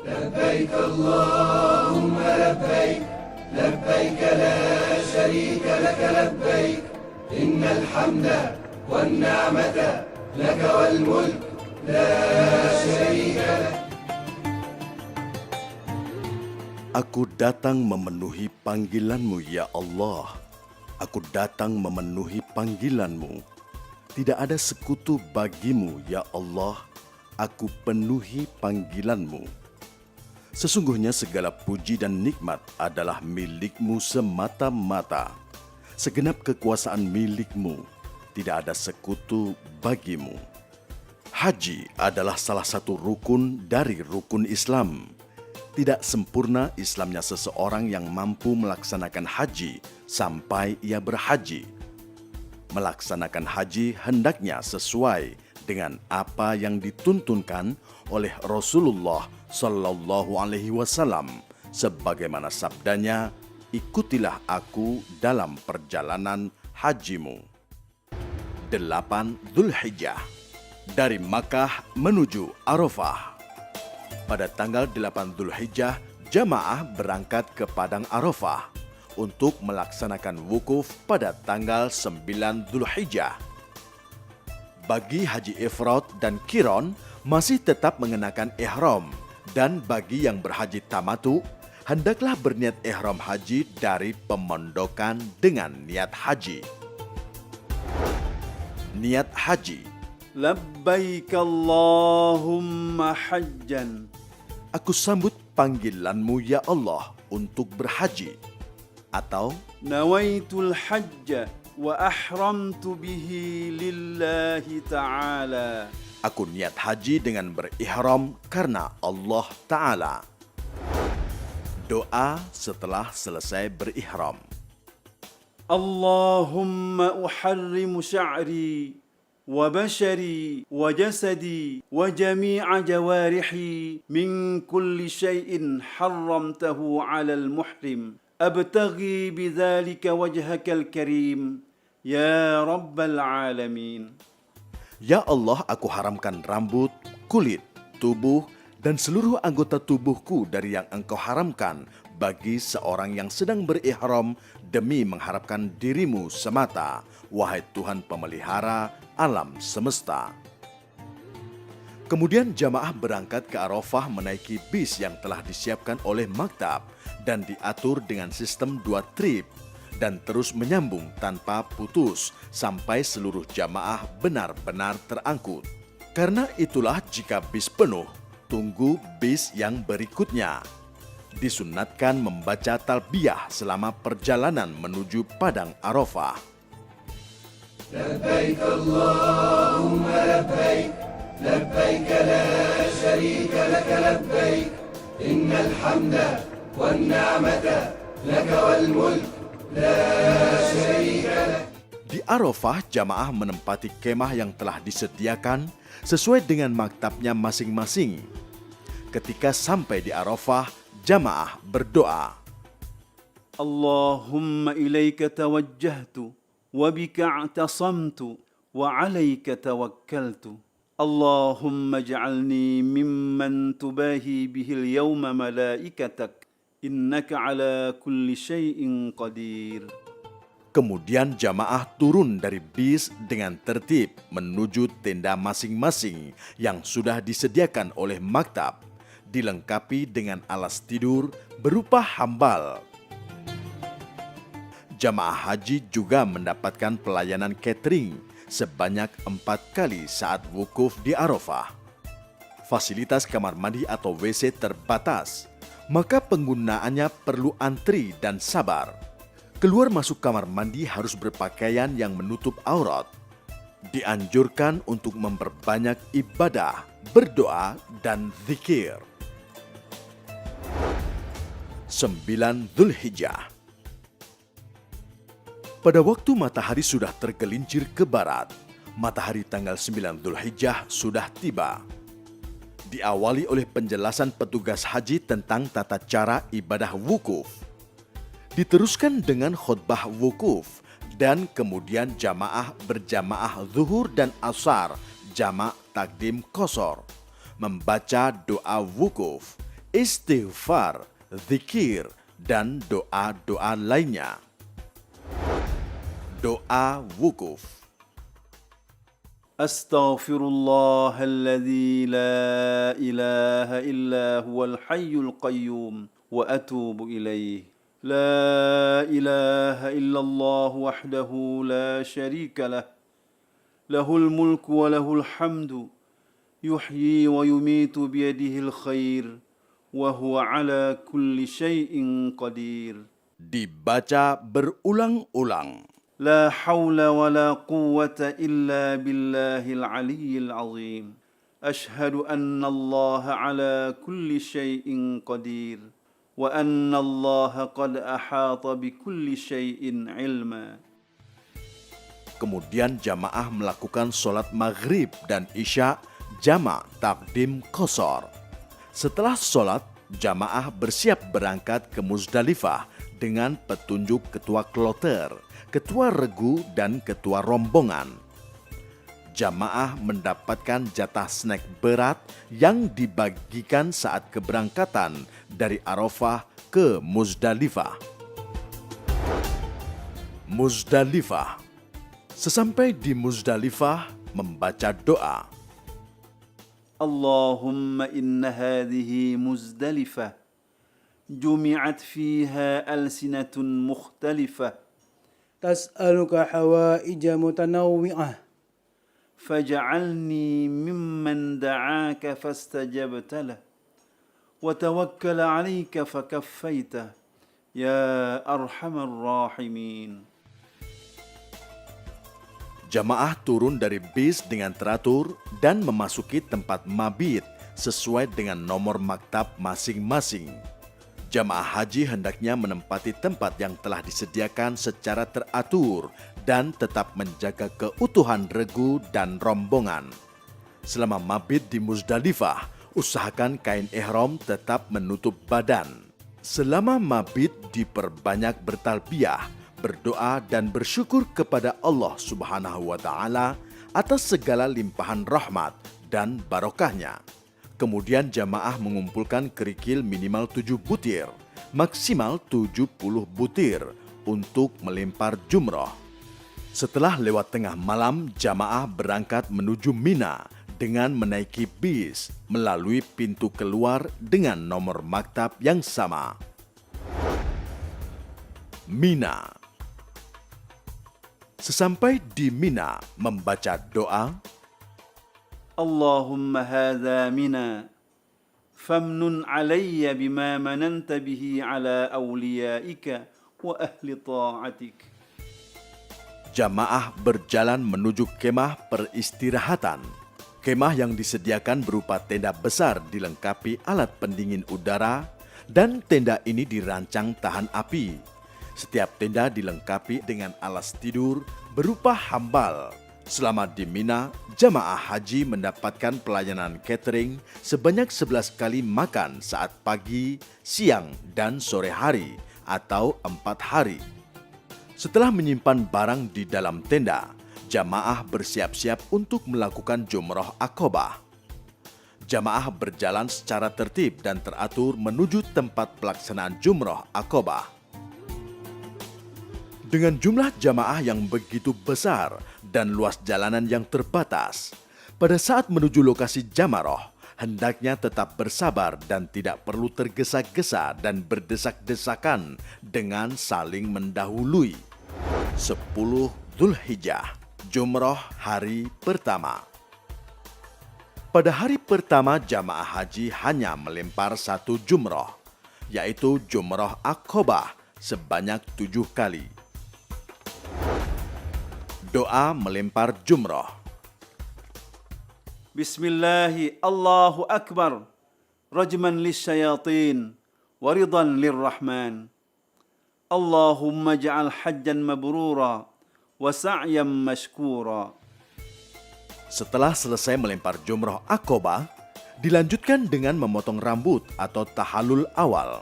لبيك اللهم لبيك لبيك لا شريك لك لبيك إن الحمد والنعمة لك والملك لا شريك لك. Aku datang memenuhi panggilan-Mu ya Allah. Aku datang memenuhi panggilan-Mu. Tidak ada sekutu bagi-Mu ya Allah. Aku penuhi panggilan-Mu. Sesungguhnya segala puji dan nikmat adalah milik-Mu semata-mata. Segenap kekuasaan milik-Mu. Tidak ada sekutu bagi-Mu. Haji adalah salah satu rukun dari rukun Islam. Tidak sempurna Islamnya seseorang yang mampu melaksanakan haji sampai ia berhaji. Melaksanakan haji hendaknya sesuai dengan apa yang dituntunkan oleh Rasulullah Sallallahu Alaihi Wasallam, sebagaimana sabdanya, ikutilah aku dalam perjalanan hajimu. 8 Dzulhijjah, dari Makkah menuju Arafah. Pada tanggal 8 Dzulhijjah, jamaah berangkat ke Padang Arafah untuk melaksanakan wukuf pada tanggal 9 Dzulhijjah. Bagi haji ifrad dan qiron masih tetap mengenakan ihram, dan bagi yang berhaji tamatu hendaklah berniat ihram haji dari pemondokan dengan niat haji. Niat haji. Labbaik Allahumma hajjan. Aku sambut panggilan-Mu ya Allah untuk berhaji. Atau Nawaitul hajja wa ahramtu bihi lillahi ta'ala. aku niat haji dengan berihram karena Allah Ta'ala. Doa setelah selesai berihram. Allahumma uharrimu sya'ri wa bashari wa jasadi wa jami'a jawarihi min kulli syai'in harramtahu 'alal muhrim. Abtaghi bidzalika wajhakal karim ya rabbal alamin. Ya Allah, aku haramkan rambut, kulit, tubuh, dan seluruh anggota tubuhku dari yang Engkau haramkan bagi seorang yang sedang berihram demi mengharapkan diri-Mu semata, wahai Tuhan pemelihara alam semesta. Kemudian jamaah berangkat ke Arafah menaiki bis yang telah disiapkan oleh maktab dan diatur dengan sistem 2 trip dan terus menyambung tanpa putus sampai seluruh jamaah benar-benar terangkut. Karena itulah jika bis penuh, tunggu bis yang berikutnya. Disunnatkan membaca talbiyah selama perjalanan menuju Padang Arafah. لبيك اللهم لبيك لبيك لا شريك لك لبيك إن الحمد والنعمة لك والملك لا شريك لك. Di Arafah, jamaah menempati kemah yang telah disediakan sesuai dengan maktabnya masing-masing. Ketika sampai di Arafah, jamaah berdoa. Allahumma ilaika tawajjahtu wa bika i'tasamtu wa 'alaika tawakkaltu. Allahumma ij'alni mimman tubahi bihil yawma malaikatak innaka 'ala kulli syai'in qadir. Kemudian jamaah turun dari bis dengan tertib menuju tenda masing-masing yang sudah disediakan oleh maktab, dilengkapi dengan alas tidur berupa hambal. Jamaah haji juga mendapatkan pelayanan catering sebanyak 4 kali saat wukuf di Arafah. Fasilitas kamar mandi atau WC terbatas, maka penggunaannya perlu antri dan sabar. Keluar masuk kamar mandi harus berpakaian yang menutup aurat. Dianjurkan untuk memperbanyak ibadah, berdoa, dan zikir. 9 Dzulhijjah. Pada waktu matahari sudah tergelincir ke barat, matahari tanggal 9 Dzulhijjah sudah tiba. Diawali oleh penjelasan petugas haji tentang tata cara ibadah wukuf. Diteruskan dengan khutbah wukuf dan kemudian jamaah berjamaah zuhur dan asar, jamak takdim qashar, membaca doa wukuf, istighfar, zikir, dan doa-doa lainnya. Doa wukuf. Astaghfirullahalladzi la ilaha illa huwal hayyul qayyum wa atubu ilaih. La ilaha illallah wahdahu la syarika lah. Lahul mulku wa lahul hamdu. Yuhyi wa yumitu biyadihil khair. Wa huwa ala kulli syai'in qadir. Dibaca berulang-ulang. لا حول ولا قوة إلا بالله العلي العظيم أشهد أن الله على كل شيء قدير وأن الله قد أحاط بكل شيء علما. Kemudian jamaah melakukan sholat maghrib dan isya jamak takdim qasar. Setelah sholat, jamaah bersiap berangkat ke Muzdalifah dengan petunjuk ketua kloter, ketua regu, dan ketua rombongan. Jamaah mendapatkan jatah snack berat yang dibagikan saat keberangkatan dari Arafah ke Muzdalifah. Muzdalifah. Sesampai di Muzdalifah, membaca doa. Allahumma inna hadhihi Muzdalifah jumi'at fiha alsinatun mukhtalifah تسألك حوائج متنوعة فاجعلني ممن دعاك فاستجبت له وتوكل عليك فكفيته يا أرحم الراحمين. Jamaah turun dari bis dengan teratur dan memasuki tempat mabit sesuai dengan nomor maktab masing-masing. Jamaah haji hendaknya menempati tempat yang telah disediakan secara teratur dan tetap menjaga keutuhan regu dan rombongan. Selama mabit di Muzdalifah, usahakan kain ihram tetap menutup badan. Selama mabit diperbanyak bertalbiyah, berdoa dan bersyukur kepada Allah Subhanahu wa Ta'ala atas segala limpahan rahmat dan barokahnya. Kemudian jamaah mengumpulkan kerikil minimal 7 butir, maksimal 70 butir untuk melempar jumroh. Setelah lewat tengah malam, jamaah berangkat menuju Mina dengan menaiki bis melalui pintu keluar dengan nomor maktab yang sama. Mina. Sesampai di Mina, membaca doa, اللهم هذا منا فامنن علي بما مننت به على أوليائك وأهل طاعتك. Jamaah berjalan menuju kemah peristirahatan. Kemah yang disediakan berupa tenda besar dilengkapi alat pendingin udara dan tenda ini dirancang tahan api. Setiap tenda dilengkapi dengan alas tidur berupa hambal. Selama di Mina, jamaah haji mendapatkan pelayanan catering sebanyak 11 kali makan saat pagi, siang, dan sore hari atau 4 hari. Setelah menyimpan barang di dalam tenda, jamaah bersiap-siap untuk melakukan jumroh Aqobah. Jamaah berjalan secara tertib dan teratur menuju tempat pelaksanaan jumroh Aqobah. Dengan jumlah jamaah yang begitu besar dan luas jalanan yang terbatas, pada saat menuju lokasi jamaroh, hendaknya tetap bersabar dan tidak perlu tergesa-gesa dan berdesak-desakan dengan saling mendahului. 10 Dzulhijjah, jumroh hari pertama. Pada hari pertama, jamaah haji hanya melempar 1 jumroh, yaitu jumroh Aqobah sebanyak 7 kali. Doa melempar jumroh. Bismillahi Allahu Akbar rajman lisyayatin waridan lirrahman. Allahumma ja'al hajjan mabrura wa sa'yan mashkura. Setelah selesai melempar jumroh Aqobah, dilanjutkan dengan memotong rambut atau tahallul awal.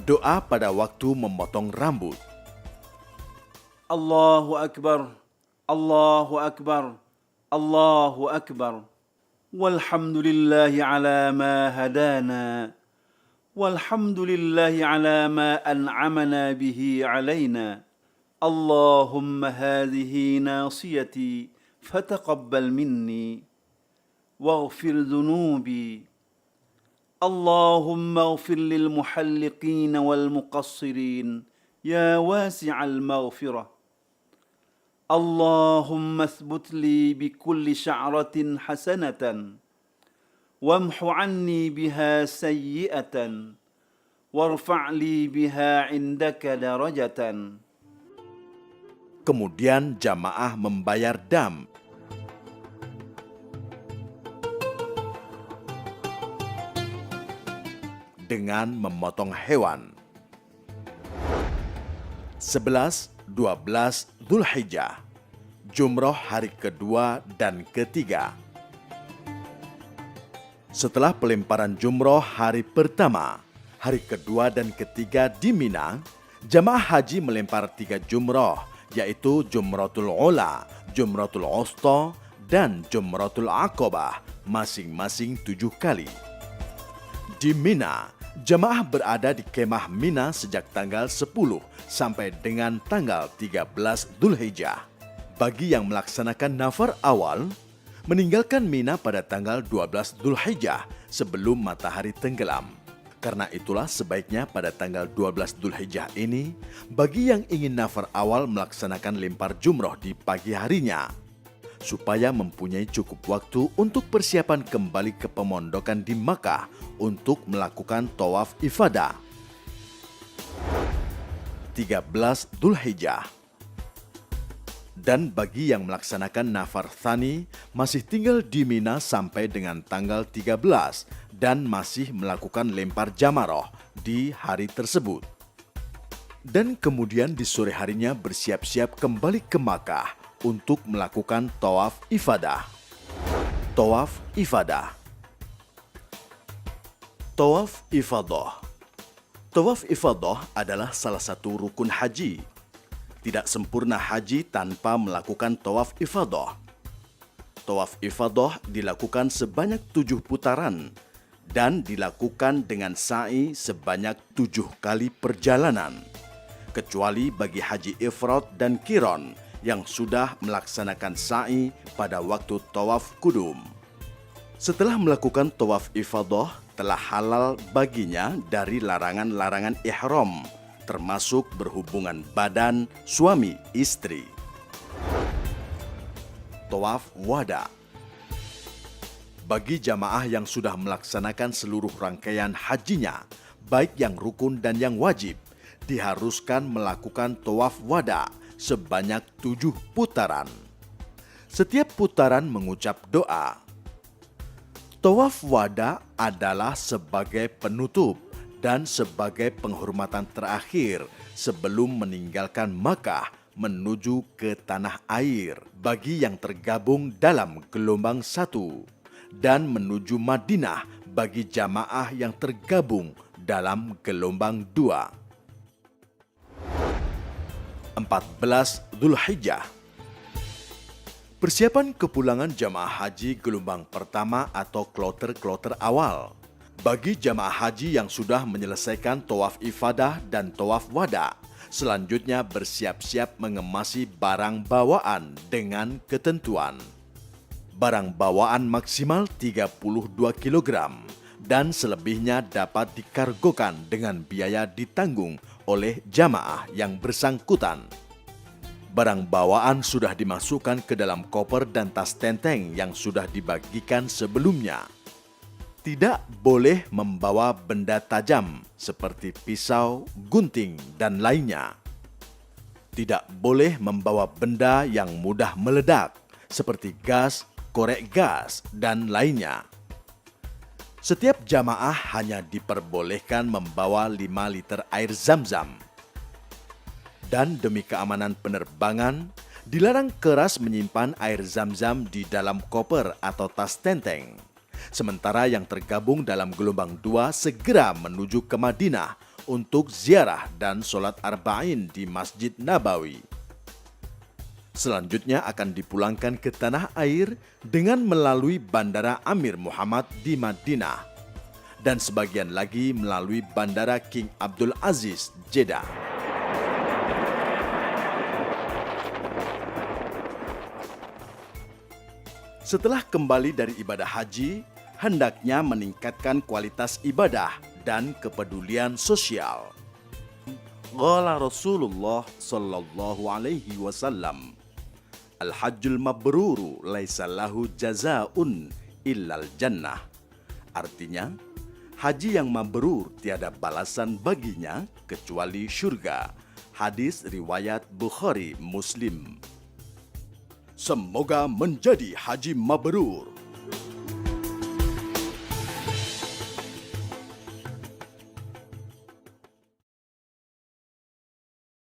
Doa pada waktu memotong rambut. Allahu Akbar, Allahu Akbar, Allahu Akbar. والحمد لله على ما هدانا والحمد لله على ما أنعمنا به علينا اللهم هذه ناصيتي فتقبل مني واغفر ذنوبي اللهم اغفر للمحلقين والمقصرين يا واسع المغفرة اللهم اثبت لي بكل شعرة حسنة وامح عني بها سيئة وارفع لي بها عندك درجة. Kemudian jamaah membayar dam. Dengan memotong hewan. 11, 12 Dzulhijjah, Jumroh hari kedua dan ketiga. Setelah pelemparan jumroh hari pertama, hari kedua dan ketiga di Mina, jamaah haji melempar 3 jumroh, yaitu Jumratul Ula, Jumratul Wusta, dan Jumratul Aqabah, masing-masing 7 kali. Di Mina, jamaah berada di kemah Mina sejak tanggal 10 sampai dengan tanggal 13 Dzulhijjah. Bagi yang melaksanakan nafar awal, meninggalkan Mina pada tanggal 12 Dzulhijjah sebelum matahari tenggelam. Karena itulah sebaiknya pada tanggal 12 Dzulhijjah ini, bagi yang ingin nafar awal melaksanakan lempar jumroh di pagi harinya, supaya mempunyai cukup waktu untuk persiapan kembali ke pemondokan di Makkah untuk melakukan tawaf ifadah. 13 Dzulhijjah. Dan bagi yang melaksanakan nafar tsani masih tinggal di Mina sampai dengan tanggal 13 dan masih melakukan lempar jamaroh di hari tersebut. Dan kemudian di sore harinya bersiap-siap kembali ke Makkah untuk melakukan tawaf ifadah. Tawaf ifadah. Tawaf ifadah. Tawaf ifadah adalah salah satu rukun haji. Tidak sempurna haji tanpa melakukan tawaf ifadah. Tawaf ifadah dilakukan sebanyak 7 putaran dan dilakukan dengan sa'i sebanyak 7 kali perjalanan, kecuali bagi haji ifrad dan qiran yang sudah melaksanakan sa'i pada waktu tawaf kudum. Setelah melakukan tawaf ifadah, telah halal baginya dari larangan-larangan ihram, termasuk berhubungan badan suami istri. Tawaf wada. Bagi jamaah yang sudah melaksanakan seluruh rangkaian hajinya, baik yang rukun dan yang wajib, diharuskan melakukan tawaf wada sebanyak 7 putaran. Setiap putaran mengucap doa. Tawaf wada adalah sebagai penutup dan sebagai penghormatan terakhir sebelum meninggalkan Makkah menuju ke tanah air bagi yang tergabung dalam gelombang 1 dan menuju Madinah bagi jamaah yang tergabung dalam gelombang 2. 14 Dzulhijjah. Persiapan kepulangan jamaah haji gelombang pertama atau kloter-kloter awal. Bagi jamaah haji yang sudah menyelesaikan tawaf ifadah dan tawaf wada, selanjutnya bersiap-siap mengemasi barang bawaan dengan ketentuan. Barang bawaan maksimal 32 kg dan selebihnya dapat dikargokan dengan biaya ditanggung oleh jamaah yang bersangkutan. Barang bawaan sudah dimasukkan ke dalam koper dan tas tenteng yang sudah dibagikan sebelumnya. Tidak boleh membawa benda tajam seperti pisau, gunting, dan lainnya. Tidak boleh membawa benda yang mudah meledak seperti gas, korek gas, dan lainnya. Setiap jamaah hanya diperbolehkan membawa 5 liter air zam-zam. Dan demi keamanan penerbangan, dilarang keras menyimpan air zam-zam di dalam koper atau tas tenteng. Sementara yang tergabung dalam gelombang 2 segera menuju ke Madinah untuk ziarah dan sholat arba'in di Masjid Nabawi. Selanjutnya akan dipulangkan ke tanah air dengan melalui Bandara Amir Muhammad di Madinah dan sebagian lagi melalui Bandara King Abdul Aziz, Jeddah. Setelah kembali dari ibadah haji, hendaknya meningkatkan kualitas ibadah dan kepedulian sosial. Qala Rasulullah sallallahu alaihi wasallam, Al-hajjul mabruru laisa lahu jazaa'un illal jannah. Artinya, haji yang mabrur tiada balasan baginya kecuali syurga. Hadis riwayat Bukhari Muslim. Semoga menjadi haji mabrur.